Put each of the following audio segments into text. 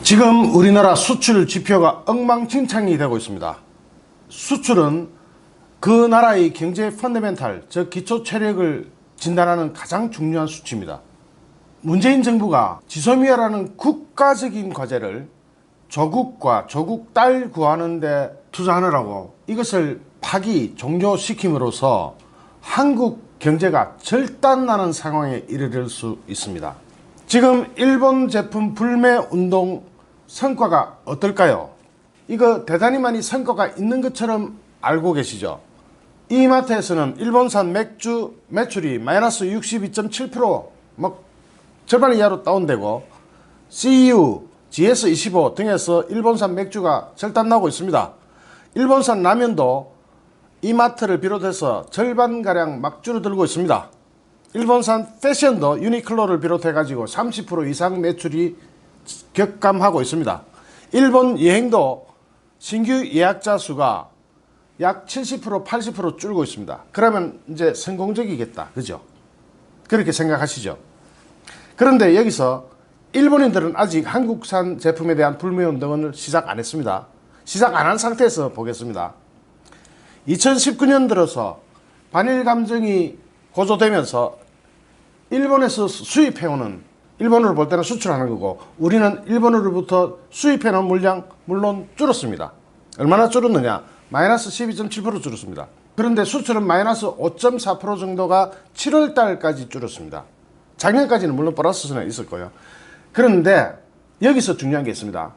지금 우리나라 수출 지표가 엉망진창이 되고 있습니다. 수출은 그 나라의 경제 펀더멘탈, 즉 기초 체력을 진단하는 가장 중요한 수치입니다. 문재인 정부가 지소미아라는 국가적인 과제를 조국과 조국 딸 구하는 데 투자하느라고 이것을 파기 종료시킴으로써 한국 경제가 절단나는 상황에 이르를 수 있습니다. 지금 일본 제품 불매 운동 성과가 어떨까요? 이거 대단히 많이 성과가 있는 것처럼 알고 계시죠? 이마트에서는 일본산 맥주 매출이 마이너스 62.7% 막 절반 이하로 다운되고 CU, GS25 등에서 일본산 맥주가 절단나고 있습니다. 일본산 라면도 이마트를 비롯해서 절반가량 막 줄어들고 있습니다. 일본산 패션도 유니클로를 비롯해 가지고 30% 이상 매출이 격감하고 있습니다. 일본 여행도 신규 예약자 수가 약 70% 80% 줄고 있습니다. 그러면 이제 성공적이겠다, 그죠? 그렇게 생각하시죠? 그런데 여기서 일본인들은 아직 한국산 제품에 대한 불매운동을 시작 안 했습니다. 시작 안 한 상태에서 보겠습니다. 2019년 들어서 반일 감정이 고조되면서 일본에서 수입해오는, 일본으로 볼 때는 수출하는 거고 우리는 일본으로부터 수입해놓은 물량 물론 줄었습니다. 얼마나 줄었느냐? 마이너스 12.7% 줄었습니다. 그런데 수출은 마이너스 5.4% 정도가 7월 달까지 줄었습니다. 작년까지는 물론 플러스는 있을 거예요. 그런데 여기서 중요한 게 있습니다.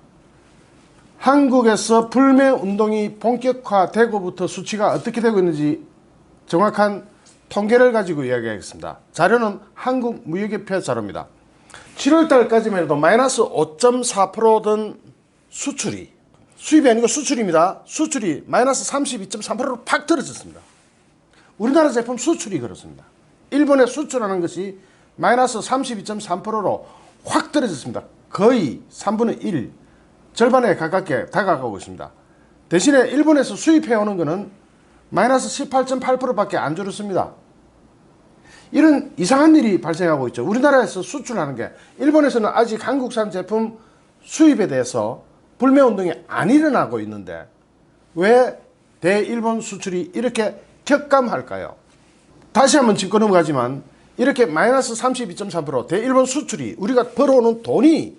한국에서 불매 운동이 본격화되고부터 수치가 어떻게 되고 있는지 정확한 통계를 가지고 이야기하겠습니다. 자료는 한국무역협회 자료입니다. 7월 달까지만 해도 마이너스 5.4%던 수출이, 수입이 아니고 수출입니다. 수출이 마이너스 32.3%로 팍 떨어졌습니다. 우리나라 제품 수출이 그렇습니다. 일본에 수출하는 것이 마이너스 32.3%로 확 떨어졌습니다. 거의 3분의 1, 절반에 가깝게 다가가고 있습니다. 대신에 일본에서 수입해오는 것은 마이너스 18.8%밖에 안 줄었습니다. 이런 이상한 일이 발생하고 있죠. 우리나라에서 수출하는 게, 일본에서는 아직 한국산 제품 수입에 대해서 불매운동이 안 일어나고 있는데 왜 대일본 수출이 이렇게 격감할까요? 다시 한번 짚고 넘어가지만 이렇게 마이너스 32.3% 대일본 수출이, 우리가 벌어오는 돈이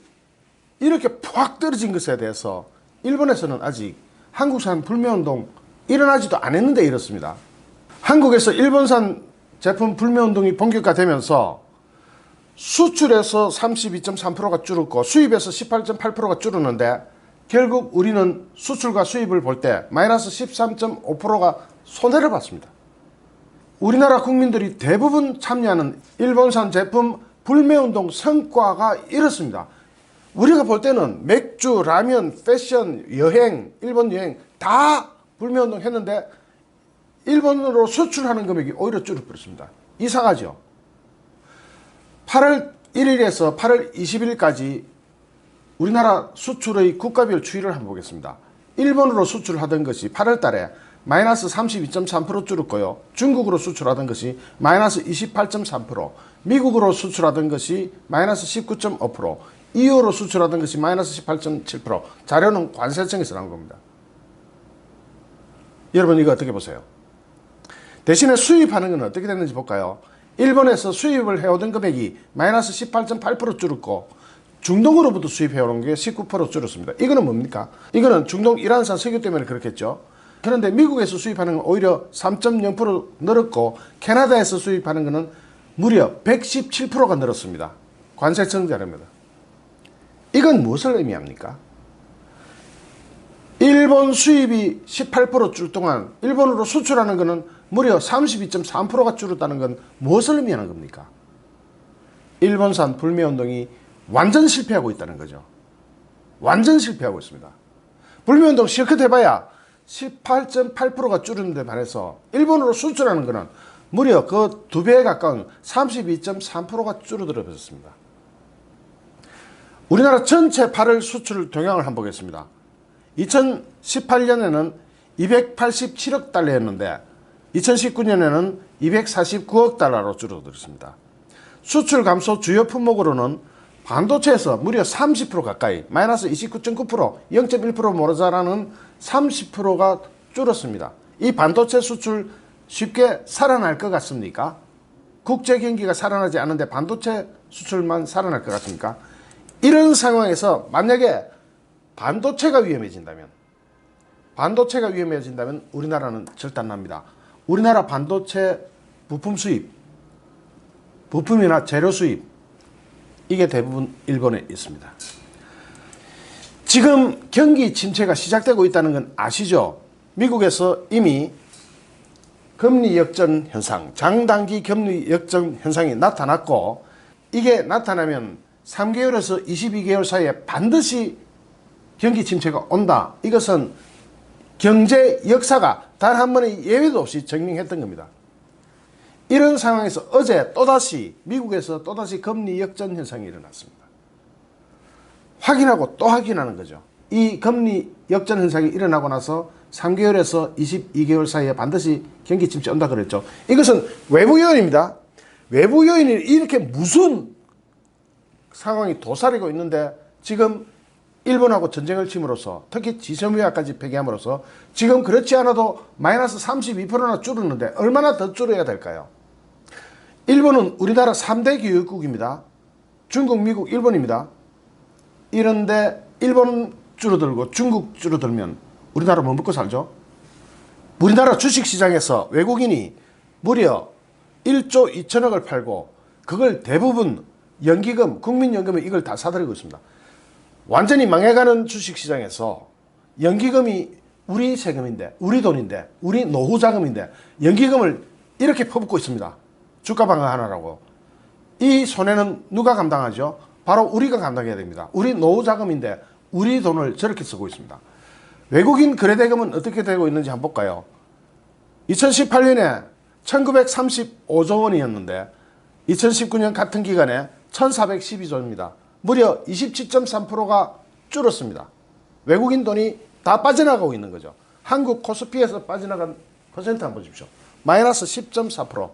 이렇게 확 떨어진 것에 대해서 일본에서는 아직 한국산 불매운동 일어나지도 않았는데 이렇습니다. 한국에서 일본산 제품 불매운동이 본격화되면서 수출에서 32.3%가 줄었고 수입에서 18.8%가 줄었는데 결국 우리는 수출과 수입을 볼 때 마이너스 13.5%가 손해를 봤습니다. 우리나라 국민들이 대부분 참여하는 일본산 제품 불매운동 성과가 이렇습니다. 우리가 볼 때는 맥주, 라면, 패션, 여행, 일본 여행 다 불매운동 했는데 일본으로 수출하는 금액이 오히려 줄어버렸습니다. 이상하죠? 8월 1일에서 8월 20일까지 우리나라 수출의 국가별 추이를 한번 보겠습니다. 일본으로 수출하던 것이 8월 달에 마이너스 32.3% 줄었고요. 중국으로 수출하던 것이 마이너스 28.3%, 미국으로 수출하던 것이 마이너스 19.5%, EU로 수출하던 것이 마이너스 18.7%. 자료는 관세청에서 나온 겁니다. 여러분 이거 어떻게 보세요? 대신에 수입하는 건 어떻게 됐는지 볼까요? 일본에서 수입을 해오던 금액이 마이너스 18.8% 줄었고 중동으로부터 수입해오는 게 19% 줄었습니다. 이거는 뭡니까? 이거는 중동 이란산 석유 때문에 그렇겠죠. 그런데 미국에서 수입하는 건 오히려 3.0% 늘었고 캐나다에서 수입하는 것은 무려 117%가 늘었습니다. 관세청 자료입니다. 이건 무엇을 의미합니까? 일본 수입이 18% 줄 동안 일본으로 수출하는 것은 무려 32.3%가 줄었다는 건 무엇을 의미하는 겁니까? 일본산 불매운동이 완전 실패하고 있다는 거죠. 완전 실패하고 있습니다. 불매운동 실컷 해봐야 18.8%가 줄은 데 반해서 일본으로 수출하는 것은 무려 그 2배에 가까운 32.3%가 줄어들어 버렸습니다. 우리나라 전체 8월 수출 동향을 한번 보겠습니다. 2018년에는 287억 달러였는데 2019년에는 249억 달러로 줄어들었습니다. 수출 감소 주요 품목으로는 반도체에서 무려 30% 가까이, 마이너스 29.9%, 0.1% 모자라는 30%가 줄었습니다. 이 반도체 수출 쉽게 살아날 것 같습니까? 국제 경기가 살아나지 않는데 반도체 수출만 살아날 것 같습니까? 이런 상황에서 만약에 반도체가 위험해진다면 우리나라는 절단납니다. 우리나라 반도체 부품 수입, 부품이나 재료 수입, 이게 대부분 일본에 있습니다. 지금 경기 침체가 시작되고 있다는 건 아시죠? 미국에서 이미 금리 역전 현상, 장단기 금리 역전 현상이 나타났고, 이게 나타나면 3개월에서 22개월 사이에 반드시 경기 침체가 온다. 이것은 경제 역사가 단 한 번의 예외도 없이 증명했던 겁니다. 이런 상황에서 어제 또다시 미국에서 또다시 금리 역전 현상이 일어났습니다. 확인하고 또 확인하는 거죠. 이 금리 역전 현상이 일어나고 나서 3개월에서 22개월 사이에 반드시 경기 침체 온다 그랬죠. 이것은 외부 요인입니다. 외부 요인이 이렇게 무슨 상황이 도사리고 있는데 지금 일본하고 전쟁을 침으로써, 특히 지소미아까지 폐기함으로써 지금 그렇지 않아도 마이너스 32%나 줄었는데 얼마나 더 줄어야 될까요? 일본은 우리나라 3대 교육국입니다. 중국, 미국, 일본입니다. 이런데 일본 줄어들고 중국 줄어들면 우리나라 뭐 먹고 살죠? 우리나라 주식시장에서 외국인이 무려 1조 2천억을 팔고 그걸 대부분 연기금, 국민연금에 이걸 다 사들이고 있습니다. 완전히 망해가는 주식시장에서 연기금이 우리 세금인데, 우리 돈인데, 우리 노후 자금인데 연기금을 이렇게 퍼붓고 있습니다. 주가 방어하느라고. 이 손해는 누가 감당하죠? 바로 우리가 감당해야 됩니다. 우리 노후 자금인데 우리 돈을 저렇게 쓰고 있습니다. 외국인 거래대금은 어떻게 되고 있는지 한번 볼까요? 2018년에 1935조 원이었는데 2019년 같은 기간에 1412조입니다. 무려 27.3%가 줄었습니다. 외국인 돈이 다 빠져나가고 있는 거죠. 한국 코스피에서 빠져나간 퍼센트 한번 보십시오. 마이너스 10.4%.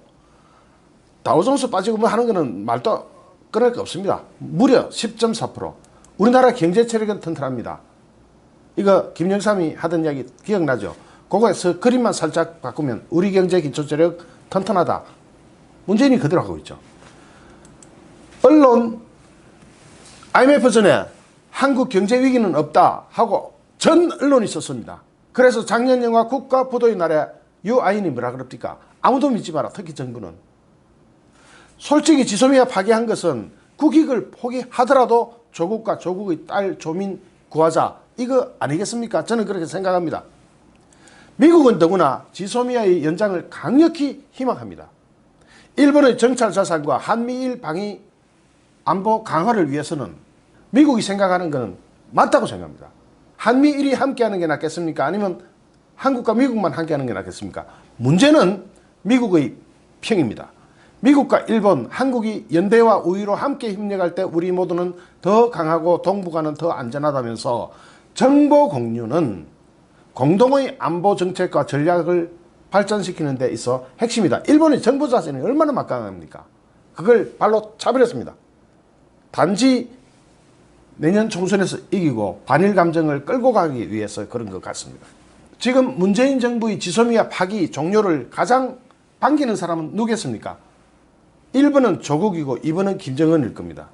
다우존스 빠지고 뭐 하는 거는 말도 끊을 게 없습니다. 무려 10.4%. 우리나라 경제 체력은 튼튼합니다. 이거 김영삼이 하던 이야기 기억나죠? 그거에서 그림만 살짝 바꾸면 우리 경제 기초 체력 튼튼하다. 문재인이 그대로 하고 있죠. 언론, IMF 전에 한국 경제 위기는 없다 하고 전 언론이 썼습니다. 그래서 작년 영화 국가 부도의 날에 유아인이 뭐라 그럽니까? 아무도 믿지 마라. 특히 정부는. 솔직히 지소미아 파기한 것은 국익을 포기하더라도 조국과 조국의 딸 조민 구하자. 이거 아니겠습니까? 저는 그렇게 생각합니다. 미국은 더구나 지소미아의 연장을 강력히 희망합니다. 일본의 정찰 자산과 한미일 방위 안보 강화를 위해서는 미국이 생각하는 것은 맞다고 생각합니다. 한미일이 함께하는 게 낫겠습니까? 아니면 한국과 미국만 함께하는 게 낫겠습니까? 문제는 미국의 평입니다. 미국과 일본, 한국이 연대와 우위로 함께 협력할 때 우리 모두는 더 강하고 동북아는 더 안전하다면서 정보 공유는 공동의 안보 정책과 전략을 발전시키는 데 있어 핵심이다. 일본의 정보 자산이 얼마나 막강합니까? 그걸 발로 차버렸습니다. 단지 내년 총선에서 이기고 반일 감정을 끌고 가기 위해서 그런 것 같습니다. 지금 문재인 정부의 지소미아 파기 종료를 가장 반기는 사람은 누구겠습니까? 1번은 조국이고 2번은 김정은일 겁니다.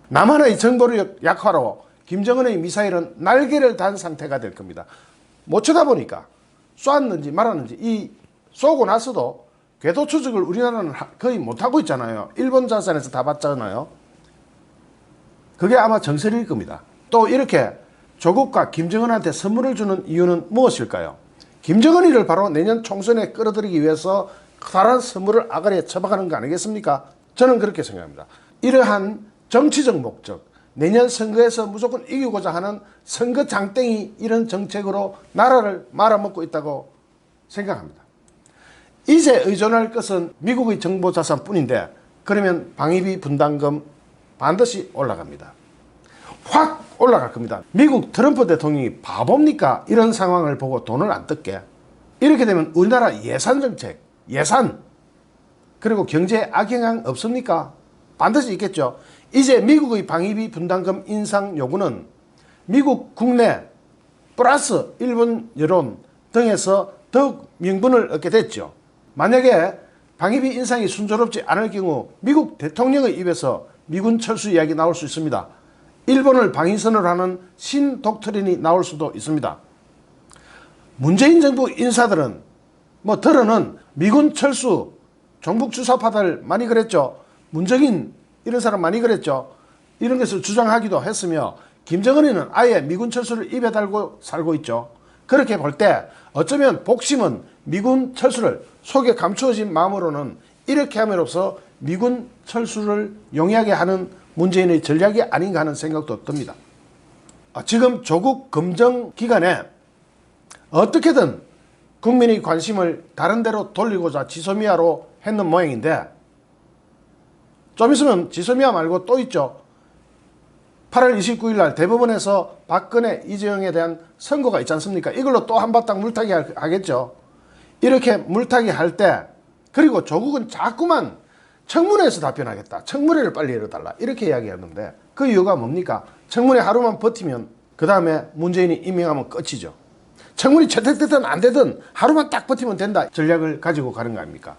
남한의 정보력 약화로 김정은의 미사일은 날개를 단 상태가 될 겁니다. 못 쳐다보니까 쏘았는지 말았는지 이 쏘고 나서도 궤도 추적을 우리나라는 거의 못하고 있잖아요. 일본 자산에서 다 받잖아요. 그게 아마 정설일 겁니다. 또 이렇게 조국과 김정은한테 선물을 주는 이유는 무엇일까요? 김정은이를 바로 내년 총선에 끌어들이기 위해서 커다란 선물을 아가리에 처박아는 거 아니겠습니까? 저는 그렇게 생각합니다. 이러한 정치적 목적, 내년 선거에서 무조건 이기고자 하는 선거 장땡이 이런 정책으로 나라를 말아먹고 있다고 생각합니다. 이제 의존할 것은 미국의 정보 자산뿐인데 그러면 방위비 분담금 반드시 올라갑니다. 확 올라갈 겁니다. 미국 트럼프 대통령이 바보입니까? 이런 상황을 보고 돈을 안 뜯게. 이렇게 되면 우리나라 예산 정책, 예산 그리고 경제에 악영향 없습니까? 반드시 있겠죠. 이제 미국의 방위비 분담금 인상 요구는 미국 국내 플러스 일본 여론 등에서 더욱 명분을 얻게 됐죠. 만약에 방위비 인상이 순조롭지 않을 경우 미국 대통령의 입에서 미군 철수 이야기 나올 수 있습니다. 일본을 방위선으로 하는 신독트린이 나올 수도 있습니다. 문재인 정부 인사들은 들어는 미군 철수, 종북 주사파들 많이 그랬죠. 문정인 이런 사람 많이 그랬죠. 이런 것을 주장하기도 했으며 김정은이는 아예 미군 철수를 입에 달고 살고 있죠. 그렇게 볼 때 어쩌면 복심은 미군 철수를 속에 감추어진 마음으로는 이렇게 함으로써 미군 철수를 용이하게 하는 문재인의 전략이 아닌가 하는 생각도 듭니다. 지금 조국 검증 기간에 어떻게든 국민의 관심을 다른 데로 돌리고자 지소미아로 했는 모양인데 좀 있으면 지소미아 말고 또 있죠. 8월 29일 날 대법원에서 박근혜, 이재용에 대한 선고가 있지 않습니까? 이걸로 또 한바탕 물타기 하겠죠. 이렇게 물타기 할 때 그리고 조국은 자꾸만 청문회에서 답변하겠다. 청문회를 빨리 열어달라. 이렇게 이야기했는데 그 이유가 뭡니까? 청문회 하루만 버티면 그 다음에 문재인이 임명하면 끝이죠. 청문회 채택되든 안 되든 하루만 딱 버티면 된다. 전략을 가지고 가는 거 아닙니까?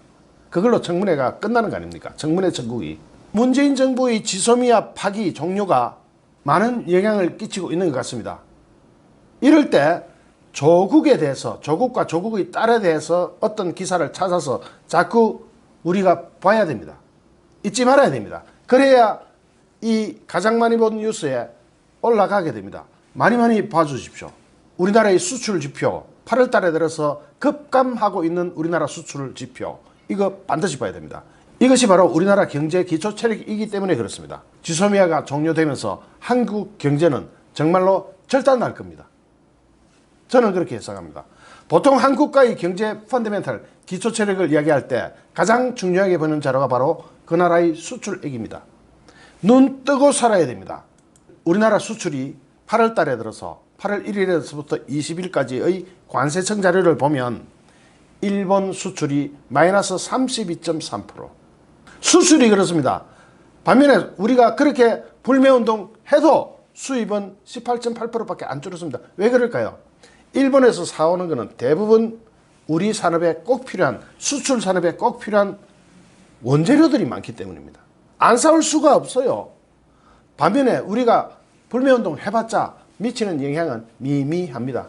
그걸로 청문회가 끝나는 거 아닙니까? 청문회 전국이. 문재인 정부의 지소미아 파기 종료가 많은 영향을 끼치고 있는 것 같습니다. 이럴 때 조국에 대해서, 조국과 조국의 딸에 대해서 어떤 기사를 찾아서 자꾸 우리가 봐야 됩니다. 잊지 말아야 됩니다. 그래야 이 가장 많이 본 뉴스에 올라가게 됩니다. 많이 봐주십시오. 우리나라의 수출 지표, 8월 달에 들어서 급감하고 있는 우리나라 수출 지표, 이거 반드시 봐야 됩니다. 이것이 바로 우리나라 경제 기초 체력이기 때문에 그렇습니다. 지소미아가 종료되면서 한국 경제는 정말로 절단날 겁니다. 저는 그렇게 해석합니다. 보통 한국과의 경제 펀더멘탈 기초 체력을 이야기할 때 가장 중요하게 보는 자료가 바로 그 나라의 수출액입니다. 눈 뜨고 살아야 됩니다. 우리나라 수출이 8월 달에 들어서 8월 1일에서부터 20일까지의 관세청 자료를 보면 일본 수출이 마이너스 32.3%. 수출이 그렇습니다. 반면에 우리가 그렇게 불매운동 해도 수입은 18.8%밖에 안 줄었습니다. 왜 그럴까요? 일본에서 사오는 것은 대부분 우리 산업에 꼭 필요한, 수출 산업에 꼭 필요한 원재료들이 많기 때문입니다. 안 사올 수가 없어요. 반면에 우리가 불매운동 해봤자 미치는 영향은 미미합니다.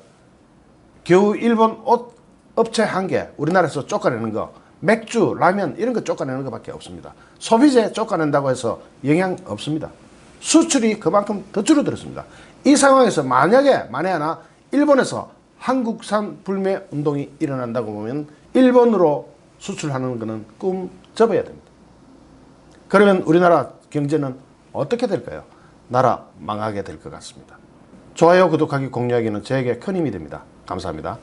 겨우 일본 옷 업체 한 개 우리나라에서 쫓아내는 거, 맥주, 라면 이런 거 쫓아내는 것밖에 없습니다. 소비재 쫓아낸다고 해서 영향 없습니다. 수출이 그만큼 더 줄어들었습니다. 이 상황에서 만에 하나 일본에서 한국산 불매 운동이 일어난다고 보면 일본으로 수출하는 것은 꿈 접어야 됩니다. 그러면 우리나라 경제는 어떻게 될까요? 나라 망하게 될 것 같습니다. 좋아요, 구독하기, 공유하기는 저에게 큰 힘이 됩니다. 감사합니다.